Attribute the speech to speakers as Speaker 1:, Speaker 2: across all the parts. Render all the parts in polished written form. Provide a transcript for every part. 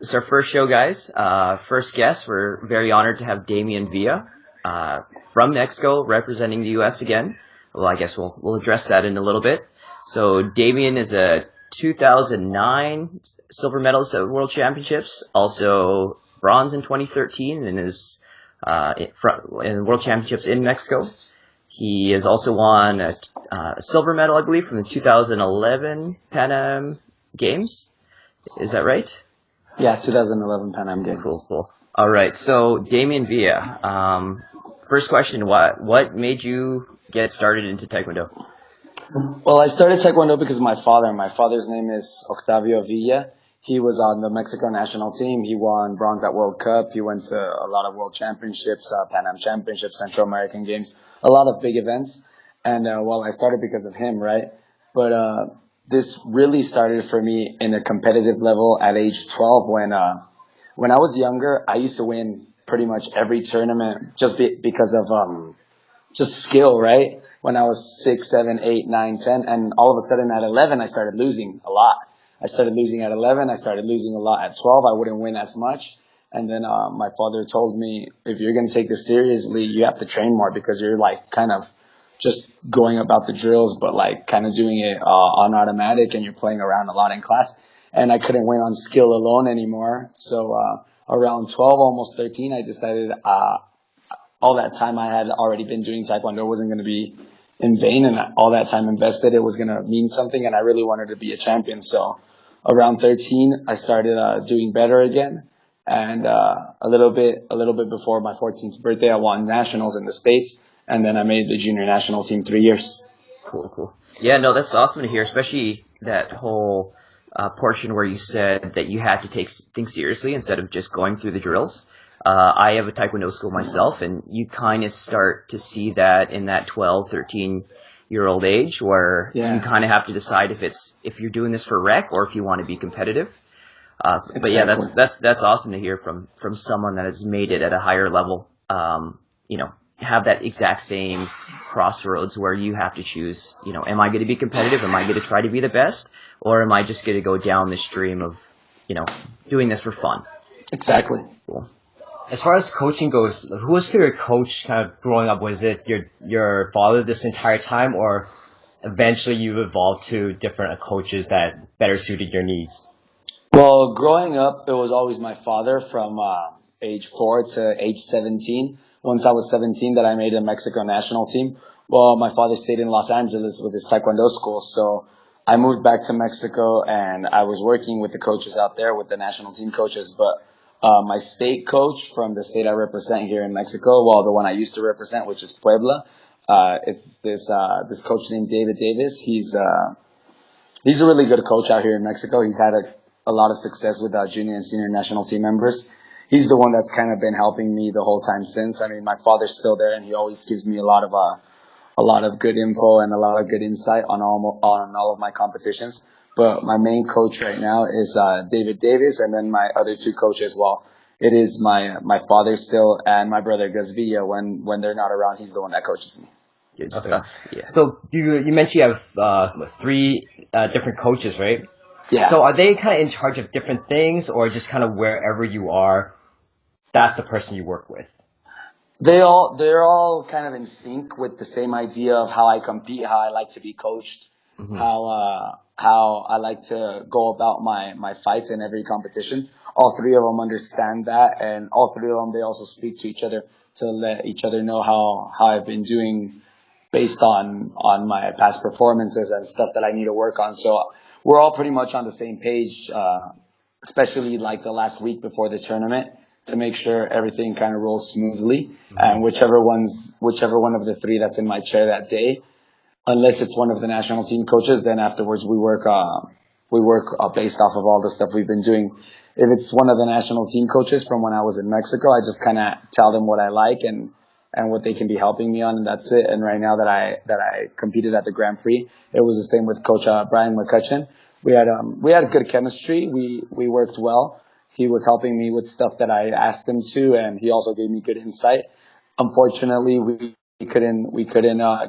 Speaker 1: This is our first show, guys. First guest, we're very honored to have Damian Villa from Mexico representing the U.S. again. Well, I guess we'll address that in a little bit. So Damian is a 2009 silver medalist at World Championships, also bronze in 2013 and is in World Championships in Mexico. He has also won a silver medal, I believe, from the 2011 Pan Am Games. Is that right?
Speaker 2: Yeah, 2011 Pan Am Games.
Speaker 1: Cool. All right, so Damian Villa. First question: what made you get started into Taekwondo?
Speaker 2: Well, I started Taekwondo because of my father. My father's name is Octavio Villa. He was on the Mexico national team. He won bronze at World Cup. He went to a lot of World Championships, Pan Am Championships, Central American Games, a lot of big events. And I started because of him, right? But this really started for me in a competitive level at age 12 when I was younger. I used to win pretty much every tournament just because of just skill, right? When I was 6, 7, 8, 9, 10, and all of a sudden at 11 I started losing a lot. I started losing at 11, I started losing a lot at 12. I wouldn't win as much. And then my father told me, if you're going to take this seriously, you have to train more because you're like kind of just going about the drills, but like kind of doing it on automatic, and you're playing around a lot in class. And I couldn't win on skill alone anymore. So around 12, almost 13, I decided all that time I had already been doing Taekwondo wasn't going to be in vain, and all that time invested, it was going to mean something, and I really wanted to be a champion. So around 13, I started doing better again. And a little bit before my 14th birthday, I won nationals in the States, and then I made the junior national team 3 years.
Speaker 1: Cool. Yeah, no, that's awesome to hear, especially that whole portion where you said that you had to take things seriously instead of just going through the drills. I have a Taekwondo school myself, and you kind of start to see that in that 12, 13-year-old age where you kind of have to decide if you're doing this for rec or if you want to be competitive.
Speaker 2: Exactly.
Speaker 1: But yeah, that's awesome to hear from someone that has made it at a higher level. Have that exact same crossroads where you have to choose, am I going to be competitive? Am I going to try to be the best? Or am I just going to go down the stream of, doing this for fun?
Speaker 2: Exactly.
Speaker 1: Cool.
Speaker 3: As far as coaching goes, who was your coach kind of growing up? Was it your father this entire time, or eventually you evolved to different coaches that better suited your needs?
Speaker 2: Well, growing up, it was always my father from age 4 to age 17. Once I was 17, that I made a Mexico national team. Well, my father stayed in Los Angeles with his Taekwondo school, so I moved back to Mexico, and I was working with the coaches out there, with the national team coaches. But my state coach from the state I represent here in Mexico, well, the one I used to represent, which is Puebla, it's this coach named David Davis. He's a really good coach out here in Mexico. He's had a lot of success with junior and senior national team members. He's the one that's kind of been helping me the whole time since. I mean, my father's still there, and he always gives me a lot of good info and a lot of good insight on all of my competitions. But my main coach right now is David Davis, and then my other two coaches, well, it is my father still and my brother Gus Villa. When they're not around, he's the one that coaches me.
Speaker 1: Good stuff. Yeah.
Speaker 3: So you mentioned you have 3 different coaches, right?
Speaker 2: Yeah.
Speaker 3: So are they kind of in charge of different things, or just kind of wherever you are, that's the person you work with?
Speaker 2: They're all kind of in sync with the same idea of how I compete, how I like to be coached, how I like to go about my fights in every competition. All 3 of them understand that, and all 3 of them, they also speak to each other to let each other know how I've been doing based on my past performances and stuff that I need to work on. So we're all pretty much on the same page, especially like the last week before the tournament, to make sure everything kind of rolls smoothly. And whichever one of the 3 that's in my chair that day, unless it's one of the national team coaches, then afterwards we work based off of all the stuff we've been doing. If it's one of the national team coaches from when I was in Mexico, I just kind of tell them what I like and what they can be helping me on, and that's it. And right now that I competed at the Grand Prix, it was the same with Coach Brian McCutcheon. We had good chemistry. We worked well. He was helping me with stuff that I asked him to, and he also gave me good insight. Unfortunately, we couldn't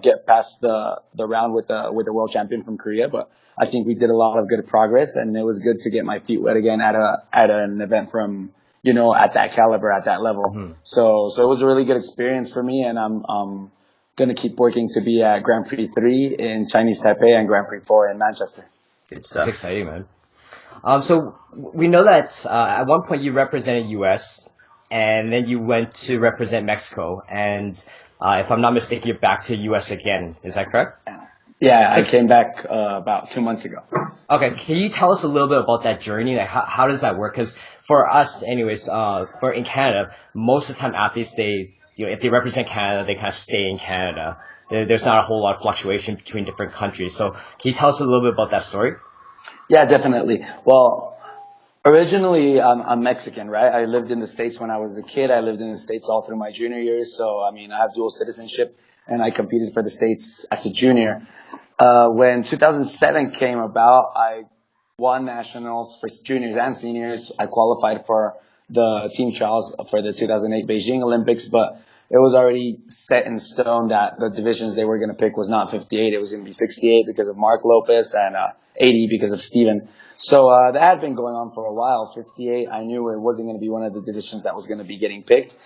Speaker 2: get past the round with the world champion from Korea, but I think we did a lot of good progress, and it was good to get my feet wet again at an event from at that caliber, at that level.
Speaker 3: Mm-hmm.
Speaker 2: So it was a really good experience for me, and I'm gonna keep working to be at Grand Prix 3 in Chinese Taipei and Grand Prix 4 in Manchester.
Speaker 1: Good stuff.
Speaker 3: That's exciting, man. So we know that at one point you represented U.S. and then you went to represent Mexico, and if I'm not mistaken, you're back to U.S. again. Is that correct?
Speaker 2: Yeah, I came back about 2 months ago.
Speaker 3: Okay, can you tell us a little bit about that journey? Like, how does that work? Because for us, anyways, for in Canada, most of the time athletes, if they represent Canada, they kind of stay in Canada. There's not a whole lot of fluctuation between different countries. So can you tell us a little bit about that story?
Speaker 2: Yeah, definitely. Well, originally I'm Mexican, right? I lived in the States when I was a kid. I lived in the States all through my junior years. So, I mean, I have dual citizenship, and I competed for the States as a junior. When 2007 came about, I won nationals for juniors and seniors. I qualified for the team trials for the 2008 Beijing Olympics, but it was already set in stone that the divisions they were going to pick was not 58. It was going to be 68 because of Mark Lopez and 80 because of Steven. So that had been going on for a while. 58, I knew it wasn't going to be one of the divisions that was going to be getting picked.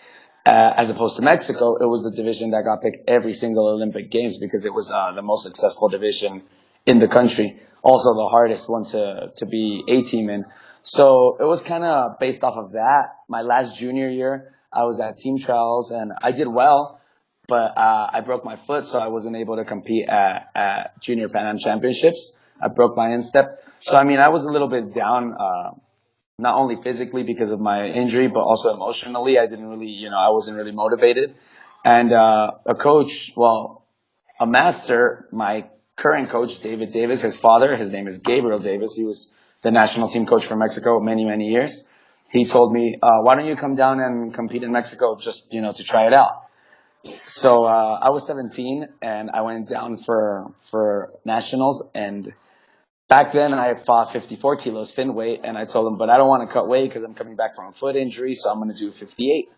Speaker 2: As opposed to Mexico, it was the division that got picked every single Olympic Games because it was the most successful division in the country. Also the hardest one to be a team in. So it was kind of based off of that. My last junior year, I was at team trials and I did well, but I broke my foot, so I wasn't able to compete at Junior Pan Am Championships. I broke my instep. So, I mean, I was a little bit down, not only physically because of my injury, but also emotionally. I didn't really, I wasn't really motivated. And a coach, well, a master, my current coach, David Davis, his father, his name is Gabriel Davis. He was the national team coach for Mexico many, many years. He told me, why don't you come down and compete in Mexico just, to try it out. So I was 17 and I went down for nationals, and back then I fought 54 kilos thin weight, and I told him, but I don't want to cut weight because I'm coming back from a foot injury, so I'm going to do 58.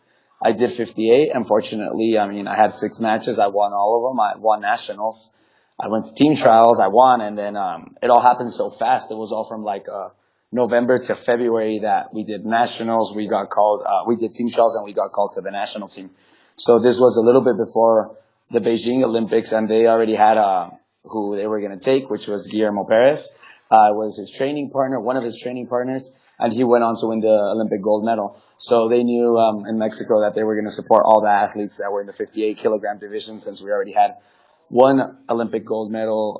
Speaker 2: I did 58. Unfortunately, I mean, I had 6 matches. I won all of them. I won nationals. I went to team trials. I won, and then it all happened so fast. It was all from like November to February that we did nationals. We got called. We did team trials, and we got called to the national team. So this was a little bit before the Beijing Olympics, and they already had who they were going to take, which was Guillermo Perez. Was his training partner, one of his training partners, and he went on to win the Olympic gold medal. So they knew in Mexico that they were going to support all the athletes that were in the 58 kilogram division, since we already had one Olympic gold medal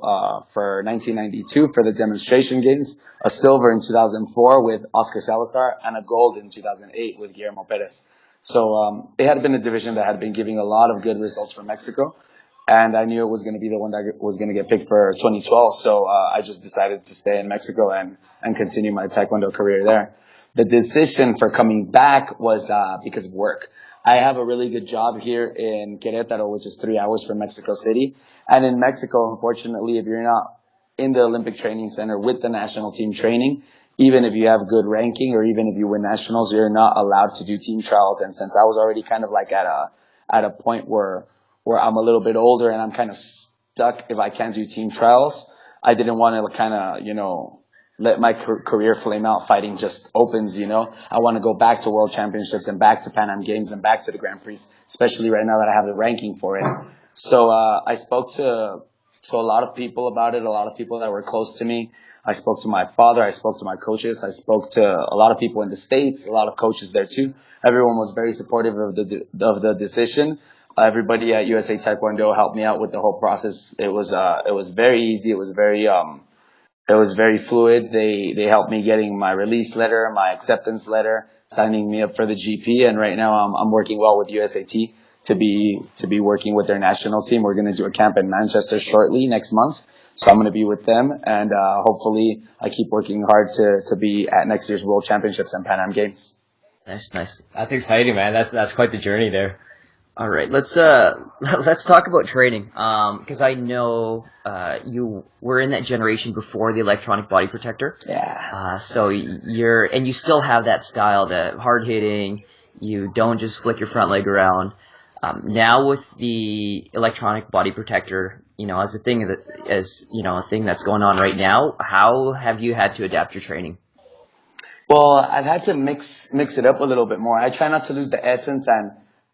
Speaker 2: for 1992 for the demonstration games, a silver in 2004 with Oscar Salazar, and a gold in 2008 with Guillermo Perez. So it had been a division that had been giving a lot of good results for Mexico. And I knew it was going to be the one that was going to get picked for 2012. So I just decided to stay in Mexico and continue my Taekwondo career there. The decision for coming back was because of work. I have a really good job here in Querétaro, which is 3 hours from Mexico City. And in Mexico, unfortunately, if you're not in the Olympic Training Center with the national team training, even if you have good ranking or even if you win nationals, you're not allowed to do team trials. And since I was already kind of like at a point where I'm a little bit older and I'm kind of stuck if I can't do team trials, I didn't want to kind of, let my career flame out fighting just opens, I want to go back to World Championships and back to Pan Am Games and back to the Grand Prix, especially right now that I have the ranking for it. So I spoke to a lot of people about it, a lot of people that were close to me. I spoke to my father, I spoke to my coaches, I spoke to a lot of people in the States, a lot of coaches there too. Everyone was very supportive of the decision. Everybody at USA Taekwondo helped me out with the whole process. It was very easy. It was very fluid. They helped me getting my release letter, my acceptance letter, signing me up for the GP. And right now I'm working well with USAT to be working with their national team. We're going to do a camp in Manchester shortly next month. So I'm going to be with them, and hopefully I keep working hard to be at next year's World Championships and Pan Am Games.
Speaker 1: Nice.
Speaker 3: That's exciting, man. That's quite the journey there.
Speaker 1: All right, let's talk about training. Because I know you were in that generation before the electronic body protector.
Speaker 2: Yeah.
Speaker 1: So you still have that style, the hard hitting. You don't just flick your front leg around. Now with the electronic body protector, as a thing a thing that's going on right now, how have you had to adapt your training?
Speaker 2: Well, I've had to mix it up a little bit more. I try not to lose the essence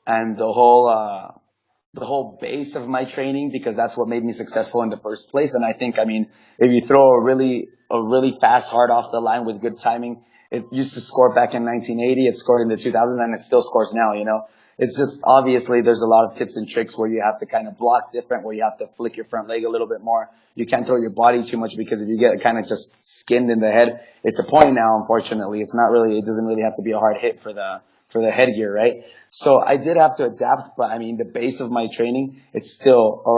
Speaker 2: and the whole base of my training, because that's what made me successful in the first place. And I think, I mean, if you throw a really fast hard off the line with good timing, it used to score back in 1980. It scored in the 2000s, and it still scores now. It's just, obviously there's a lot of tips and tricks where you have to kind of block different, where you have to flick your front leg a little bit more. You can't throw your body too much, because if you get kind of just skinned in the head, it's a point now. Unfortunately, it doesn't really have to be a hard hit for the headgear, right? So I did have to adapt, but I mean, the base of my training, it's still a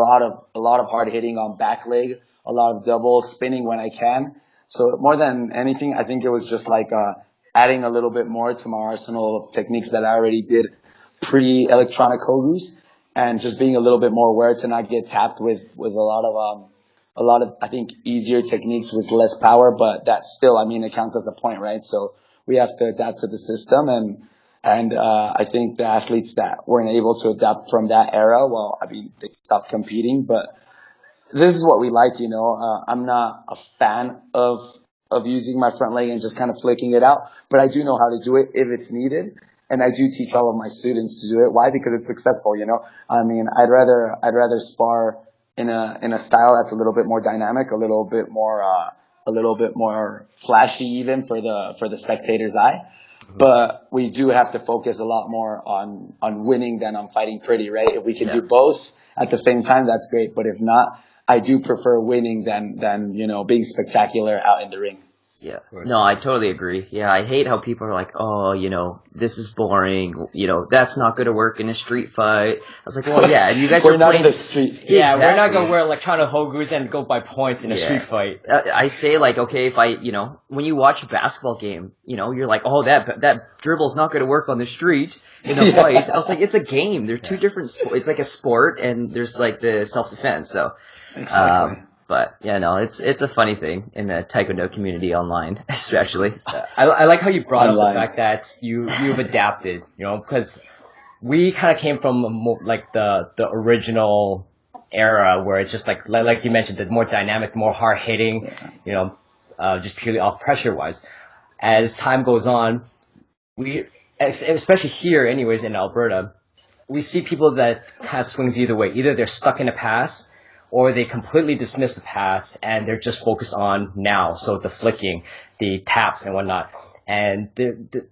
Speaker 2: lot of hard hitting on back leg, a lot of double spinning when I can. So more than anything, I think it was just like adding a little bit more to my arsenal of techniques that I already did pre-electronic Hogus, and just being a little bit more aware to not get tapped with a lot of I think easier techniques with less power, but that still, I mean, it counts as a point, right? So we have to adapt to the system, and I think the athletes that weren't able to adapt from that era, well, I mean, they stopped competing. But this is what we like. I'm not a fan of using my front leg and just kind of flicking it out, but I do know how to do it if it's needed, and I do teach all of my students to do it. Why? Because it's successful. I mean, I'd rather spar in a style that's a little bit more dynamic, a little bit more flashy, even for the spectator's eye. But we do have to focus a lot more on winning than on fighting pretty, right? If we can do both at the same time, that's great. But if not, I do prefer winning than being spectacular out in the ring.
Speaker 1: Yeah. No, I totally agree. Yeah, I hate how people are like, oh, this is boring. That's not going to work in a street fight. I was like, well, yeah, you guys
Speaker 2: We're
Speaker 1: are
Speaker 2: not
Speaker 1: playing
Speaker 2: in the street.
Speaker 3: Yeah,
Speaker 1: Exactly.
Speaker 3: we're not gonna wear electronic Hogus and go by points in a street fight.
Speaker 1: I say, like, okay, if when you watch a basketball game, you're like, oh, that dribble's not going to work on the street in a fight. I was like, it's a game. They're two different sports. It's like a sport, and there's like the self-defense. So,
Speaker 2: Exactly.
Speaker 1: but yeah, no, it's a funny thing in the Taekwondo community online, especially.
Speaker 3: I like how you brought
Speaker 2: Online.
Speaker 3: up the fact that you've adapted, because we kind of came from like the original era where it's just like you mentioned, the more dynamic, more hard hitting, just purely off pressure wise. As time goes on, we, especially here anyways in Alberta, we see people that have swings either way. Either they're stuck in a pass, or they completely dismiss the pass and they're just focused on now. So the flicking, the taps and whatnot. And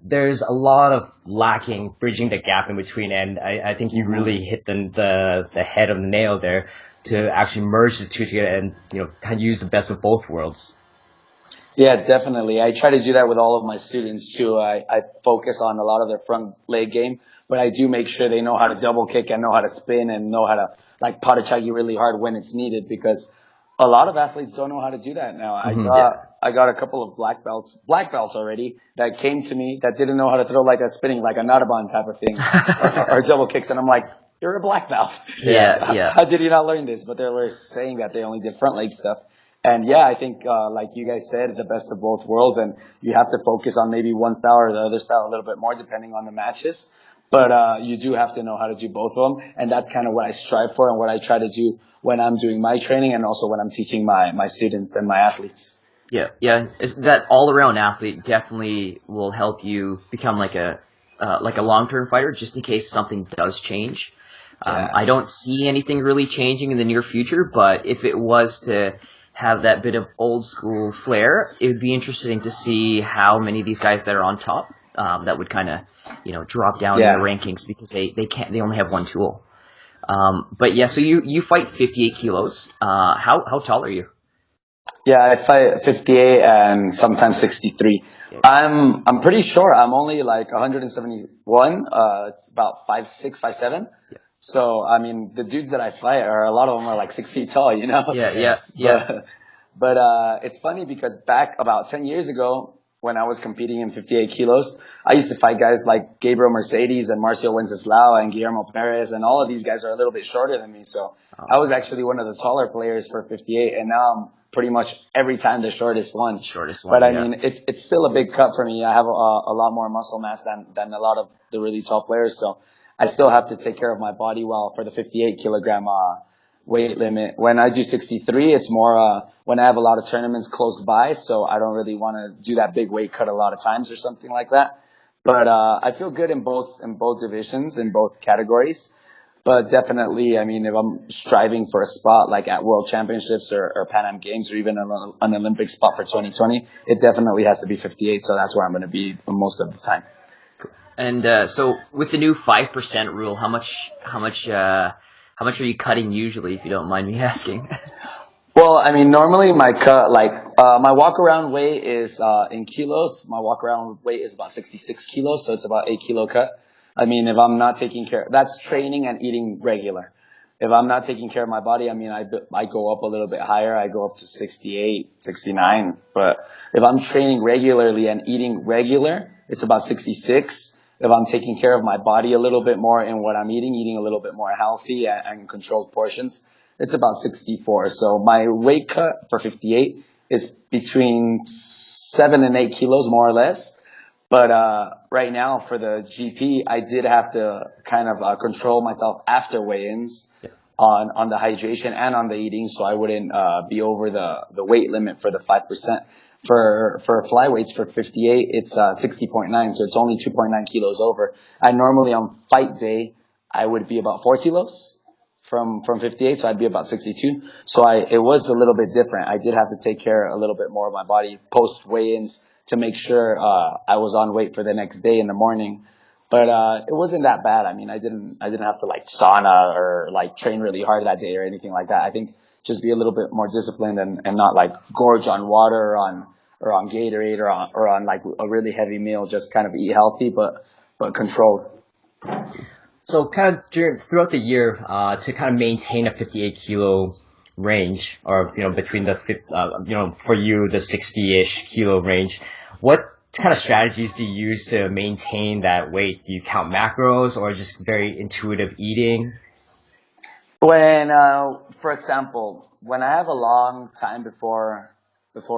Speaker 3: there's a lot of lacking, bridging the gap in between. And I think you really hit the head of the nail there to actually merge the two together and, kind of use the best of both worlds.
Speaker 2: Yeah, definitely. I try to do that with all of my students too. I focus on a lot of their front leg game, but I do make sure they know how to double kick and know how to spin and know how to like patachagi really hard when it's needed, because a lot of athletes don't know how to do that now. I got a couple of black belts already that came to me that didn't know how to throw like a spinning, like a Naraban type of thing, or double kicks, and I'm like, you're a black belt.
Speaker 1: Yeah.
Speaker 2: How did you not learn this? But they were saying that they only did front leg stuff. And yeah, I think, like you guys said, the best of both worlds, and you have to focus on maybe one style or the other style a little bit more depending on the matches. But you do have to know how to do both of them, and that's kind of what I strive for and what I try to do when I'm doing my training and also when I'm teaching my students and my athletes.
Speaker 1: Yeah. That all-around athlete definitely will help you become like a long-term fighter, just in case something does change. I don't see anything really changing in the near future, but if it was to have that bit of old school flair, it would be interesting to see how many of these guys that are on top that would kind of drop down in the rankings, because they only have one tool. But yeah, so you fight 58 kilos. How tall are you?
Speaker 2: Yeah, I fight 58 and sometimes 63. I'm pretty sure I'm only like 171. It's about 5'6", 5'7".
Speaker 1: Yeah.
Speaker 2: So I mean, the dudes that I fight a lot of them are like 6 feet tall.
Speaker 1: Yeah.
Speaker 2: But it's funny because back about 10 years ago, when I was competing in 58 kilos, I used to fight guys like Gabriel Mercedes and Marcio Wenceslao and Guillermo Perez, and all of these guys are a little bit shorter than me. So I was actually one of the taller players for 58, and now I'm pretty much every time the shortest one. But I mean, it's still a big cut for me. I have a lot more muscle mass than a lot of the really tall players. So I still have to take care of my body well for the 58 kilogram weight limit. When I do 63, it's more when I have a lot of tournaments close by, so I don't really want to do that big weight cut a lot of times or something like that. But I feel good in both divisions, in both categories. But definitely, I mean, if I'm striving for a spot like at World Championships or Pan Am Games or even an Olympic spot for 2020, it definitely has to be 58. So that's where I'm going to be most of the time.
Speaker 1: And so with the new 5% rule, how much are you cutting usually, if you don't mind me asking?
Speaker 2: Well, I mean, normally my cut, my walk around weight is in kilos. My walk around weight is about 66 kilos, so it's about 8 kilo cut. I mean, if I'm not taking care, that's training and eating regular. If I'm not taking care of my body, I mean, I go up a little bit higher. I go up to 68, 69. But if I'm training regularly and eating regular, it's about 66. If I'm taking care of my body a little bit more in what I'm eating a little bit more healthy and controlled portions, it's about 64. So my weight cut for 58 is between 7 and 8 kilos, more or less. But right now for the GP, I did have to kind of control myself after weigh-ins on the hydration and on the eating, so I wouldn't be over the weight limit for the 5%. For flyweights for 58, it's 60.9, so it's only 2.9 kilos over. And normally on fight day, I would be about 4 kilos from 58, so I'd be about 62. So it was a little bit different. I did have to take care a little bit more of my body post weigh-ins to make sure I was on weight for the next day in the morning. But it wasn't that bad. I mean, I didn't have to like sauna or like train really hard that day or anything like that. I think just be a little bit more disciplined and not like gorge on water or on Gatorade or on like a really heavy meal. Just kind of eat healthy but controlled.
Speaker 3: So kind of throughout the year, to kind of maintain a 58 kilo range, or between the for you the 60-ish kilo range, what kind of strategies do you use to maintain that weight? Do you count macros or just very intuitive eating?
Speaker 2: When, for example, when I have a long time before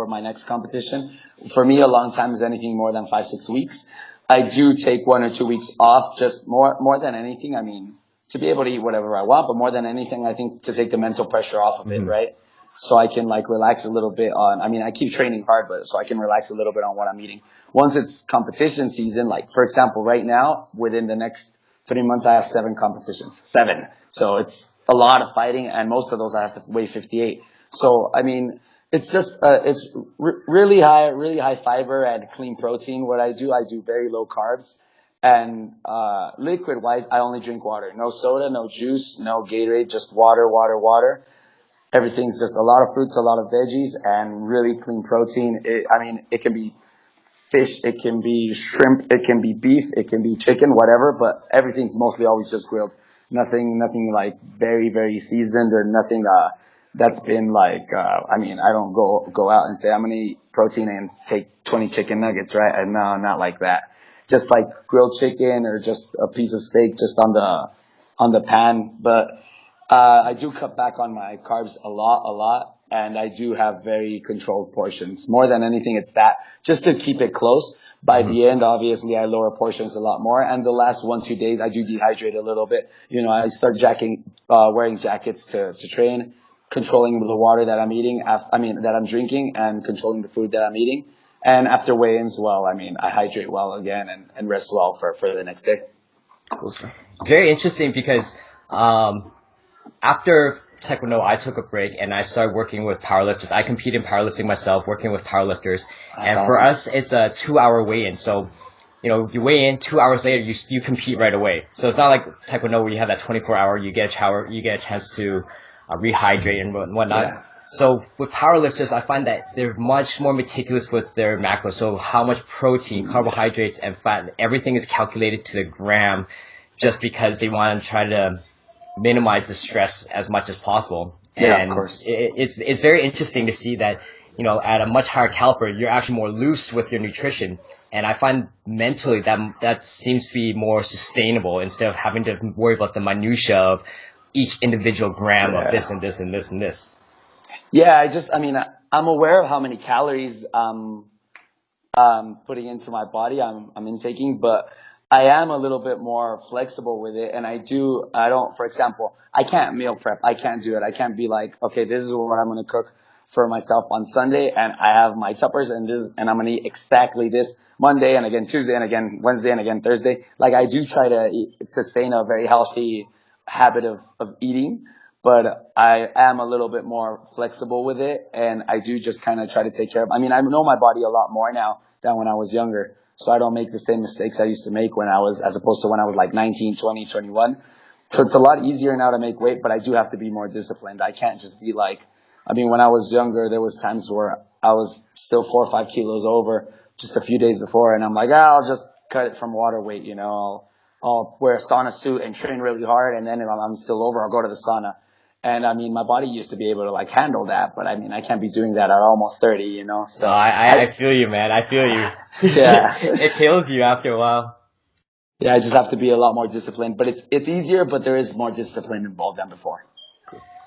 Speaker 2: my next competition, for me, a long time is anything more than 5-6 weeks. I do take 1 or 2 weeks off, just more than anything. I mean, to be able to eat whatever I want, but more than anything, I think to take the mental pressure off of it, right? So I can like relax a little bit on. I mean, I keep training hard, but so I can relax a little bit on what I'm eating. Once it's competition season, like for example, right now, within the next 3 months, I have 7 competitions. 7. So it's a lot of fighting, and most of those I have to weigh 58. So I mean, it's just it's really high fiber and clean protein. What I do very low carbs, and liquid wise, I only drink water. No soda, no juice, no Gatorade, just water. Everything's just a lot of fruits, a lot of veggies, and really clean protein. I mean, it can be fish, it can be shrimp, it can be beef, it can be chicken, whatever, but everything's mostly always just grilled. Nothing like very, very seasoned or nothing, that's been like, I mean, I don't go out and say I'm going to eat protein and take 20 chicken nuggets, right? And no, not like that. Just like grilled chicken or just a piece of steak just on the pan. But, I do cut back on my carbs a lot. And I do have very controlled portions. More than anything, it's that just to keep it close. By the end, obviously, I lower portions a lot more. And the last 1-2 days, I do dehydrate a little bit. I start wearing jackets to train, controlling the water that I'm eating, that I'm drinking, and controlling the food that I'm eating. And after weigh-ins, well, I mean, I hydrate well again and rest well for the next day.
Speaker 3: Cool. It's very interesting because after Taekwondo, I took a break and I started working with powerlifters. I compete in powerlifting myself, working with powerlifters. And for us, it's a 2-hour weigh-in. So, you weigh in 2 hours later, you compete right away. So it's not like Taekwondo where you have that 24-hour, you get a shower, you get a chance to rehydrate and whatnot. Yeah. So with powerlifters, I find that they're much more meticulous with their macros. So how much protein, carbohydrates, and fat, everything is calculated to the gram just because they want to try to minimize the stress as much as possible.
Speaker 2: Yeah,
Speaker 3: and
Speaker 2: of course.
Speaker 3: It's very interesting to see that, at a much higher caliber, you're actually more loose with your nutrition. And I find mentally that seems to be more sustainable instead of having to worry about the minutia of each individual gram of this and this and this and this.
Speaker 2: Yeah, I'm aware of how many calories putting into my body I'm intaking, but I am a little bit more flexible with it, and I don't, for example, I can't meal prep. I can't do it. I can't be like, okay, this is what I'm going to cook for myself on Sunday, and I have my tuppers, and I'm going to eat exactly this Monday, and again Tuesday, and again Wednesday, and again Thursday. Like, I do try to sustain a very healthy habit of eating, but I am a little bit more flexible with it, and I do just kind of try to take care of. I mean, I know my body a lot more now than when I was younger, so I don't make the same mistakes I used to make as opposed to when I was like 19, 20, 21. So it's a lot easier now to make weight, but I do have to be more disciplined. I can't just be like, I mean, when I was younger, there was times where I was still 4 or 5 kilos over just a few days before, and I'm like, I'll just cut it from water weight, I'll wear a sauna suit and train really hard, and then if I'm still over, I'll go to the sauna. And I mean, my body used to be able to like handle that, but I mean, I can't be doing that at almost 30. So
Speaker 3: No, I feel you, man. I feel you.
Speaker 2: yeah,
Speaker 3: It kills you after a while.
Speaker 2: yeah, I just have to be a lot more disciplined, but it's easier, but there is more discipline involved than before.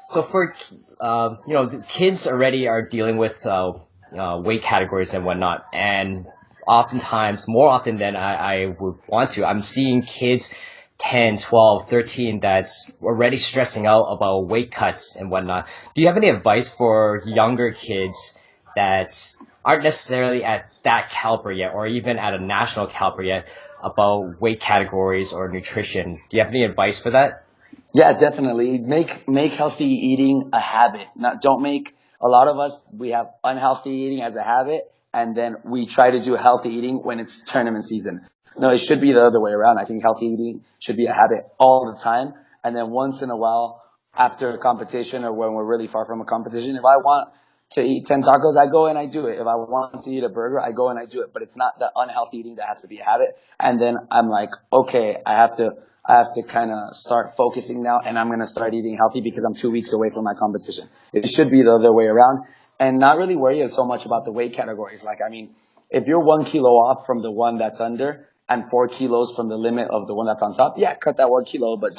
Speaker 3: So for the kids already are dealing with weight categories and whatnot, and oftentimes, more often than I would want to, I'm seeing kids 10, 12, 13 that's already stressing out about weight cuts and whatnot. Do you have any advice for younger kids that aren't necessarily at that caliber yet, or even at a national caliber yet, about weight categories or nutrition? Do you have any advice for that?
Speaker 2: Yeah, definitely. Make healthy eating a habit. Don't make a lot of us, we have unhealthy eating as a habit, and then we try to do healthy eating when it's tournament season. No, it should be the other way around. I think healthy eating should be a habit all the time, and then once in a while, after a competition or when we're really far from a competition, if I want to eat 10 tacos, I go and I do it. If I want to eat a burger, I go and I do it. But it's not the unhealthy eating that has to be a habit. And then I'm like, okay, I have to kind of start focusing now, and I'm going to start eating healthy because I'm 2 weeks away from my competition. It should be the other way around, and not really worry so much about the weight categories. Like, I mean, if you're 1 kilo off from the one that's under and 4 kilos from the limit of the one that's on top, yeah, cut that 1 kilo, but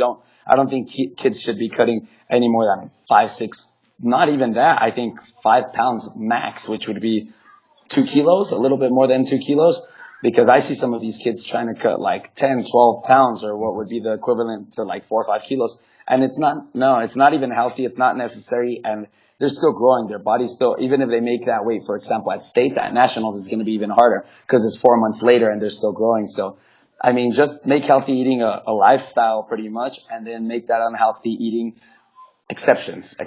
Speaker 2: I don't think kids should be cutting any more than 5, 6, not even that. I think 5 pounds max, which would be 2 kilos, a little bit more than 2 kilos, because I see some of these kids trying to cut like 10, 12 pounds or what would be the equivalent to like 4 or 5 kilos. And it's not even healthy. It's not necessary. And they're still growing. Their body's still, even if they make that weight, for example, at states, at nationals, it's going to be even harder because it's 4 months later and they're still growing. So, I mean, just make healthy eating a lifestyle pretty much, and then make that unhealthy eating exceptions.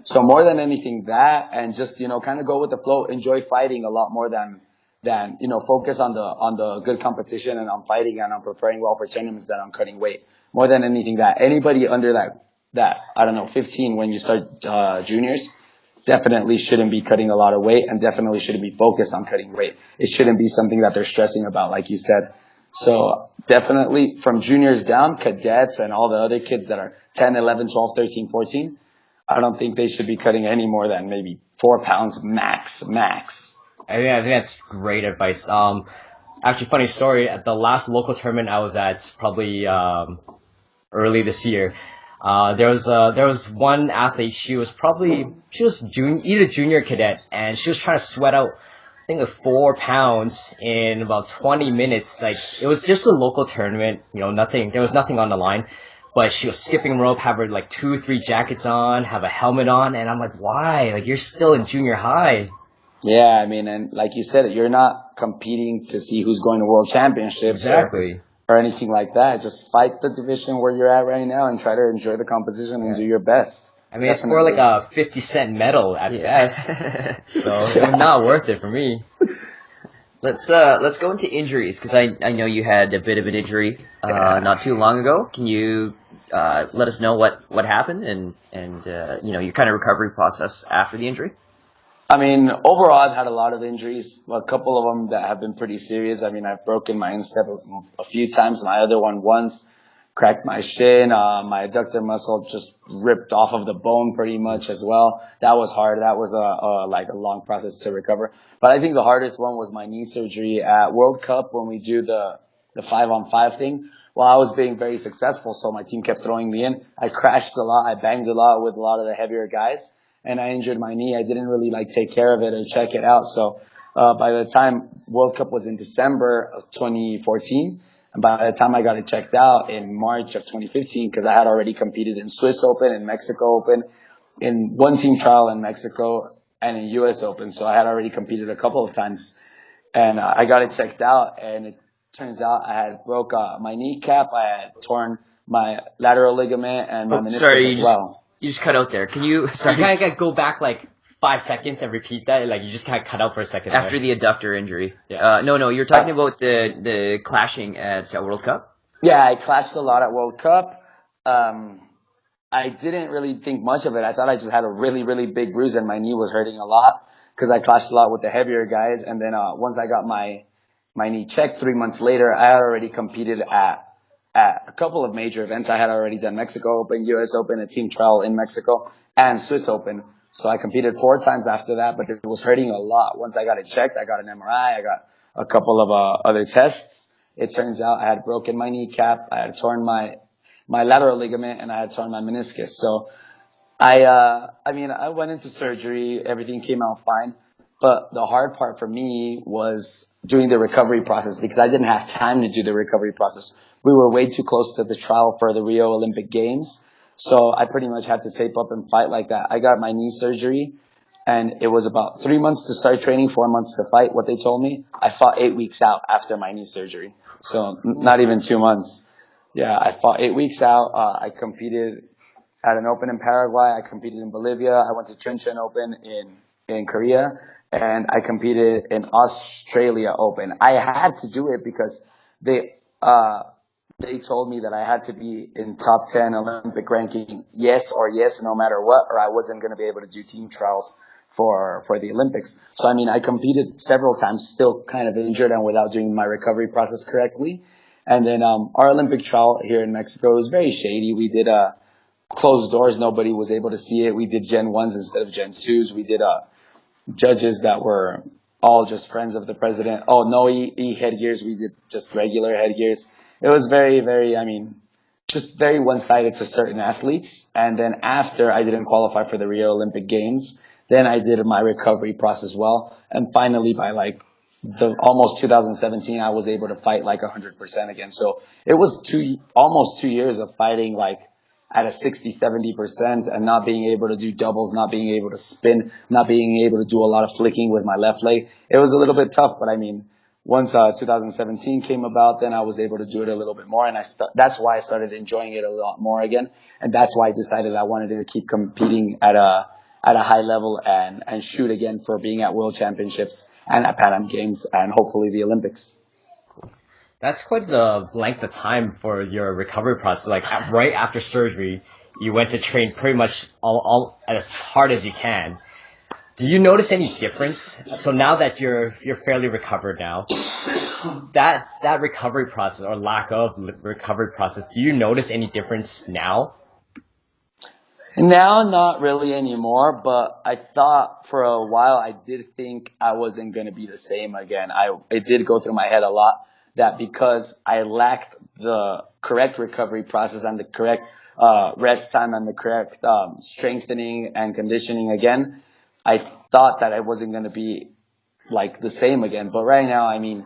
Speaker 2: So more than anything that, and just, kind of go with the flow, enjoy fighting a lot more than, focus on the good competition and on fighting and on preparing well for tournaments than on cutting weight. More than anything that, anybody under that, I don't know, 15 when you start, juniors, definitely shouldn't be cutting a lot of weight and definitely shouldn't be focused on cutting weight. It shouldn't be something that they're stressing about, like you said. So definitely from juniors down, cadets and all the other kids that are 10, 11, 12, 13, 14, I don't think they should be cutting any more than maybe 4 pounds max.
Speaker 3: I think that's great advice. Actually, funny story. At the last local tournament I was at, probably early this year, there was one athlete. She was either junior or cadet, and she was trying to sweat out, I think, 4 pounds in about 20 minutes. Like, it was just a local tournament, nothing. There was nothing on the line, but she was skipping rope, have her like 2, 3 jackets on, have a helmet on, and I'm like, why? Like, you're still in junior high.
Speaker 2: Yeah, I mean, and like you said, you're not competing to see who's going to world championships
Speaker 3: Exactly.
Speaker 2: or anything like that. Just fight the division where you're at right now and try to enjoy the competition and do your best.
Speaker 3: I mean, it's for like a 50-cent medal at best, so it was not worth it for me.
Speaker 1: Let's go into injuries, because I know you had a bit of an injury not too long ago. Can you let us know what happened and your kind of recovery process after the injury?
Speaker 2: I mean, overall, I've had a lot of injuries. A couple of them that have been pretty serious. I mean, I've broken my instep a few times. My other one once, cracked my shin. My adductor muscle just ripped off of the bone pretty much as well. That was hard. That was like a long process to recover. But I think the hardest one was my knee surgery at World Cup when we do the 5-on-5 thing. Well, I was being very successful, so my team kept throwing me in. I crashed a lot. I banged a lot with a lot of the heavier guys, and I injured my knee. I didn't really take care of it or check it out. So by the time World Cup was in December of 2014, And by the time I got it checked out in March of 2015, because I had already competed in Swiss Open and Mexico Open, in one team trial in Mexico and in US Open. So I had already competed a couple of times, and I got it checked out, and it turns out I had broke my kneecap, I had torn my lateral ligament and my
Speaker 1: Oh,
Speaker 2: meniscus
Speaker 1: sorry,
Speaker 2: as well.
Speaker 1: you just cut out there. Can you,
Speaker 3: You
Speaker 1: sorry,
Speaker 3: kind of got go back like 5 seconds and repeat that. Like you just kind of cut out for a second.
Speaker 1: after
Speaker 3: there.
Speaker 1: the adductor injury?
Speaker 3: Yeah.
Speaker 1: No, you're talking about the clashing at World Cup?
Speaker 2: Yeah, I clashed a lot at World Cup. I didn't really think much of it. I thought I just had a really, really big bruise and my knee was hurting a lot because I clashed a lot with the heavier guys. And then once I got my knee checked 3 months later, I had already competed at a couple of major events. I had already done Mexico Open, US Open, a team trial in Mexico, and Swiss Open. So I competed 4 times after that, but it was hurting a lot. Once I got it checked, I got an MRI, I got a couple of other tests. It turns out I had broken my kneecap, I had torn my lateral ligament, and I had torn my meniscus. So I went into surgery. Everything came out fine. But the hard part for me was doing the recovery process because I didn't have time to do the recovery process. We were way too close to the trial for the Rio Olympic Games. So I pretty much had to tape up and fight like that. I got my knee surgery and it was about 3 months to start training, 4 months to fight, what they told me. I fought 8 weeks out after my knee surgery. So not even 2 months. Yeah, I fought 8 weeks out. I competed at an open in Paraguay. I competed in Bolivia. I went to Chuncheon Open in Korea, and I competed in Australia Open. I had to do it because they uh, they told me that I had to be in top 10 Olympic ranking, yes or yes, no matter what, or I wasn't going to be able to do team trials for the Olympics. So I mean, I competed several times, still kind of injured and without doing my recovery process correctly. And then our Olympic trial here in Mexico was very shady. We did closed doors. Nobody was able to see it. We did Gen 1s instead of Gen 2s. We did judges that were all just friends of the president. Oh, no headgears. We did just regular headgears. It was very, very, just very one-sided to certain athletes. And then after I didn't qualify for the Rio Olympic Games, then I did my recovery process well. And finally, by like the almost 2017, I was able to fight like 100% again. So it was almost 2 years of fighting like at a 60, 70% and not being able to do doubles, not being able to spin, not being able to do a lot of flicking with my left leg. It was a little bit tough, but I mean, once 2017 came about, then I was able to do it a little bit more, and that's why I started enjoying it a lot more again, and that's why I decided I wanted to keep competing at a high level and shoot again for being at World Championships and at Pan Am Games and hopefully the Olympics.
Speaker 3: That's quite the length of time for your recovery process. Like right after surgery, you went to train pretty much all as hard as you can. Do you notice any difference? So now that you're fairly recovered now, that recovery process or lack of recovery process, do you notice any difference now?
Speaker 2: Now, not really anymore, but I thought for a while I did think I wasn't going to be the same again. It did go through my head a lot that because I lacked the correct recovery process and the correct rest time and the correct strengthening and conditioning again, I thought that I wasn't going to be like the same again. But right now, I mean,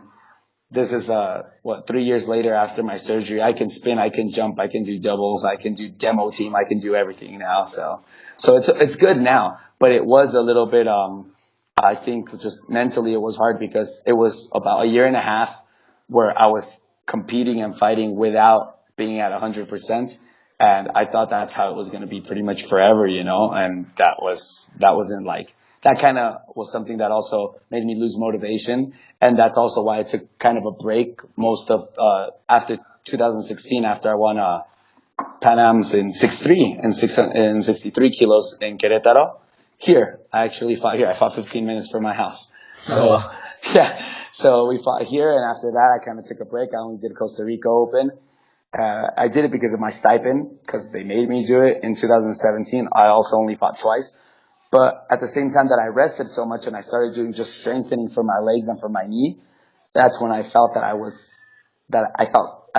Speaker 2: this is 3 years later after my surgery. I can spin, I can jump, I can do doubles, I can do demo team, I can do everything now. So it's good now. But it was a little bit I think just mentally it was hard because it was about a year and a half where I was competing and fighting without being at 100%. And I thought that's how it was going to be pretty much forever, and that wasn't like, that kind of was something that also made me lose motivation. And that's also why I took kind of a break most of, after 2016, after I won, Pan Am's in 6'3", in 63 kilos in Querétaro. Here, I actually fought here. I fought 15 minutes from my house. So, yeah. So we fought here, and after that, I kind of took a break. I only did Costa Rica Open. I did it because of my stipend, because they made me do it. In 2017, I also only fought twice. But at the same time that I rested so much and I started doing just strengthening for my legs and for my knee, that's when I felt I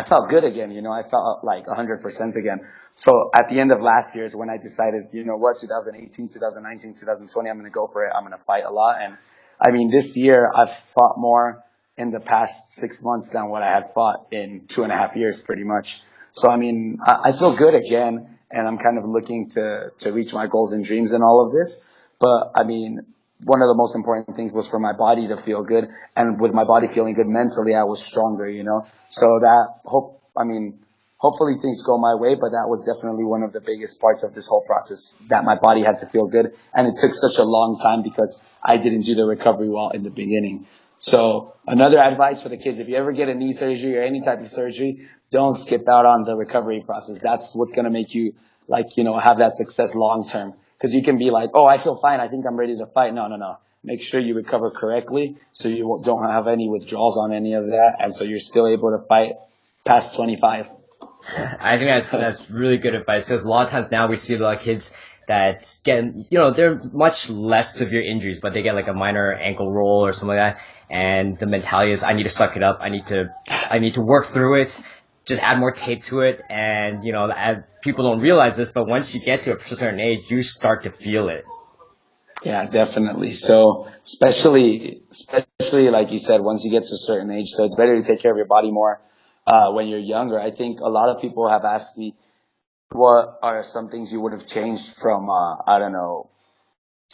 Speaker 2: felt good again. I felt like 100% again. So at the end of last year is when I decided, 2018, 2019, 2020, I'm going to go for it. I'm going to fight a lot. And I mean, this year I've fought more in the past 6 months than what I had fought in 2.5 years, pretty much. So, I mean, I feel good again, and I'm kind of looking to reach my goals and dreams and all of this. But, I mean, one of the most important things was for my body to feel good. And with my body feeling good mentally, I was stronger, you know? So hopefully things go my way, but that was definitely one of the biggest parts of this whole process, that my body had to feel good. And it took such a long time because I didn't do the recovery well in the beginning. So another advice for the kids, if you ever get a knee surgery or any type of surgery, don't skip out on the recovery process. That's what's going to make you have that success long term. Because you can be like, oh, I feel fine. I think I'm ready to fight. No, no, no. Make sure you recover correctly so you don't have any withdrawals on any of that. And so you're still able to fight past 25.
Speaker 3: I think that's really good advice, because a lot of times now we see a lot of kids that get, they're much less severe injuries, but they get like a minor ankle roll or something like that, and the mentality is, I need to suck it up, I need to work through it, just add more tape to it, and people don't realize this, but once you get to a certain age, you start to feel it.
Speaker 2: Yeah, definitely. So especially like you said, once you get to a certain age, so it's better to take care of your body more when you're younger. I think a lot of people have asked me, what are some things you would have changed from I don't know,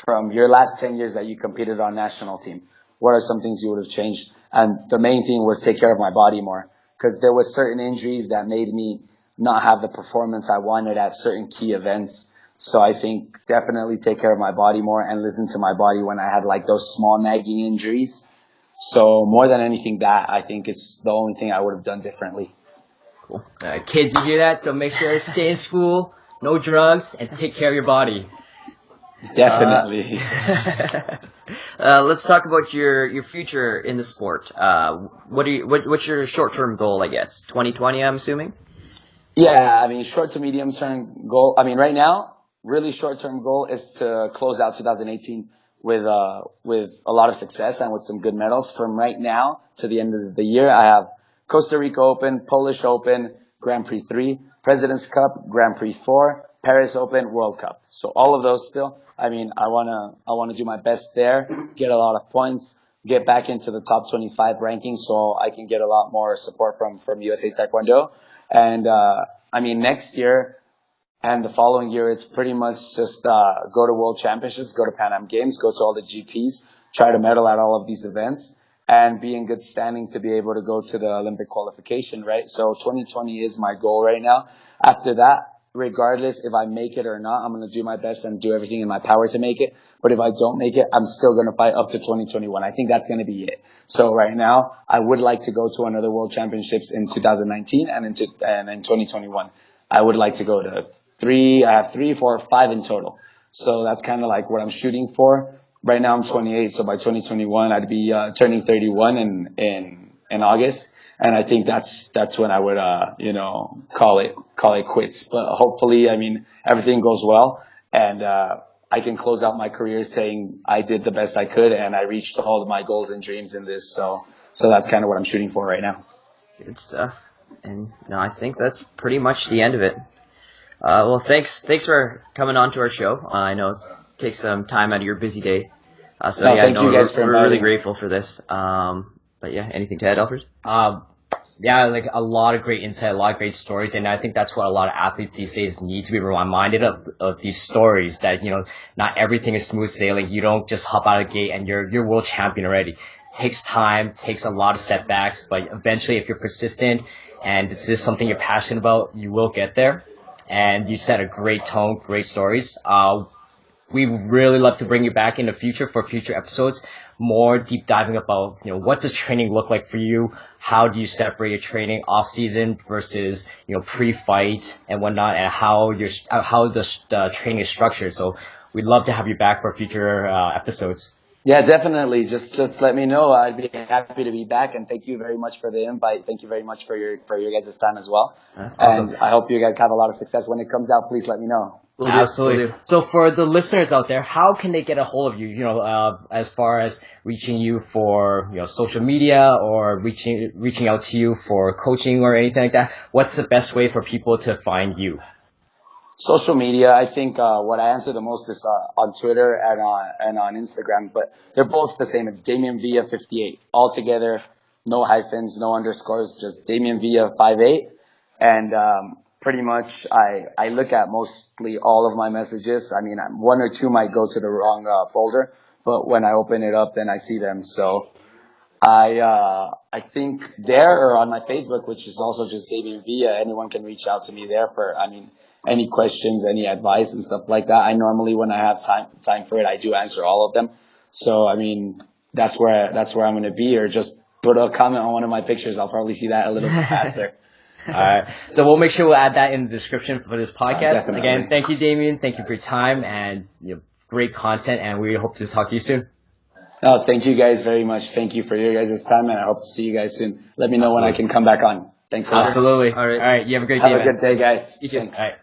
Speaker 2: from your last 10 years that you competed on national team? What are some things you would have changed? And the main thing was take care of my body more, because there was certain injuries that made me not have the performance I wanted at certain key events. So I think definitely take care of my body more and listen to my body when I had like those small nagging injuries. So more than anything, that I think is the only thing I would have done differently.
Speaker 3: Cool. Kids, you hear that? So make sure to stay in school, no drugs, and take care of your body.
Speaker 2: Definitely.
Speaker 1: Let's talk about your future in the sport. What's your short-term goal, I guess? 2020, I'm assuming?
Speaker 2: Yeah, I mean, short to medium term goal. I mean, right now, really short term goal is to close out 2018 with a lot of success and with some good medals. From right now to the end of the year, I have Costa Rica Open, Polish Open, Grand Prix 3, President's Cup, Grand Prix 4, Paris Open, World Cup. So all of those still. I mean, I wanna do my best there, get a lot of points, get back into the top 25 ranking, so I can get a lot more support from USA Taekwondo. And I mean, next year and the following year, it's pretty much just go to World Championships, go to Pan Am Games, go to all the GPs, try to medal at all of these events, and be in good standing to be able to go to the Olympic qualification, right? So 2020 is my goal right now. After that, regardless if I make it or not, I'm going to do my best and do everything in my power to make it. But if I don't make it, I'm still going to fight up to 2021. I think that's going to be it. So right now, I would like to go to another World Championships in 2019 and in 2021. I would like to go to three. I have 3, 4, 5 in total. So that's kind of like what I'm shooting for. Right now I'm 28, so by 2021 I'd be turning 31 in August, and I think that's when I would call it quits. But hopefully, I mean, everything goes well, and I can close out my career saying I did the best I could and I reached all of my goals and dreams in this. So that's kind of what I'm shooting for right now.
Speaker 1: Good stuff. And no, I think that's pretty much the end of it. Well, thanks for coming on to our show. I know it takes some time out of your busy day.
Speaker 2: Thank you guys for
Speaker 1: we're really
Speaker 2: inviting.
Speaker 1: grateful for this. But yeah, anything to add, Alfred?
Speaker 3: Yeah, like a lot of great insight, a lot of great stories, and I think that's what a lot of athletes these days need to be reminded of these stories, that, not everything is smooth sailing. You don't just hop out of the gate and you're world champion already. It takes time, takes a lot of setbacks, but eventually if you're persistent and this is something you're passionate about, you will get there. And you set a great tone, great stories. We really love to bring you back in the future for future episodes, more deep diving about, what does training look like for you? How do you separate your training off season versus, pre-fight and whatnot, and how the training is structured. So we'd love to have you back for future episodes.
Speaker 2: Yeah, definitely. Just let me know. I'd be happy to be back, and thank you very much for the invite. Thank you very much for your guys' time as well.
Speaker 3: Awesome.
Speaker 2: And I hope you guys have a lot of success. When it comes out, please let me know.
Speaker 3: Absolutely.
Speaker 1: Will do.
Speaker 3: So for the listeners out there, how can they get a hold of you? As far as reaching you for social media, or reaching out to you for coaching or anything like that. What's the best way for people to find you?
Speaker 2: Social media, I think what I answer the most is on Twitter and on Instagram, but they're both the same. It's Damian Villa 58 all together. no hyphens, no underscores, just Damian Villa 58. And pretty much I look at mostly all of my messages. I mean, one or two might go to the wrong folder, but when I open it up, then I see them. So I think there or on my Facebook, which is also just Damian Villa, anyone can reach out to me there for, I mean, any questions, any advice and stuff like that. I normally, when I have time for it, I do answer all of them. So, I mean, that's where I'm going to be, or just put a comment on one of my pictures. I'll probably see that a little bit faster.
Speaker 3: All right. So we'll make sure we'll add that in the description for this podcast.
Speaker 2: Definitely.
Speaker 3: Again, thank you, Damian. Thank you for your time and great content, and we hope to talk to you soon.
Speaker 2: Oh, thank you guys very much. Thank you for your guys' time, and I hope to see you guys soon. Let me know when I can come back on. Thanks a lot.
Speaker 3: Absolutely.
Speaker 1: All right.
Speaker 3: All right. You have a great day,
Speaker 2: Have
Speaker 3: man.
Speaker 2: a good day, guys.
Speaker 1: You too.
Speaker 2: Thanks.
Speaker 3: All right.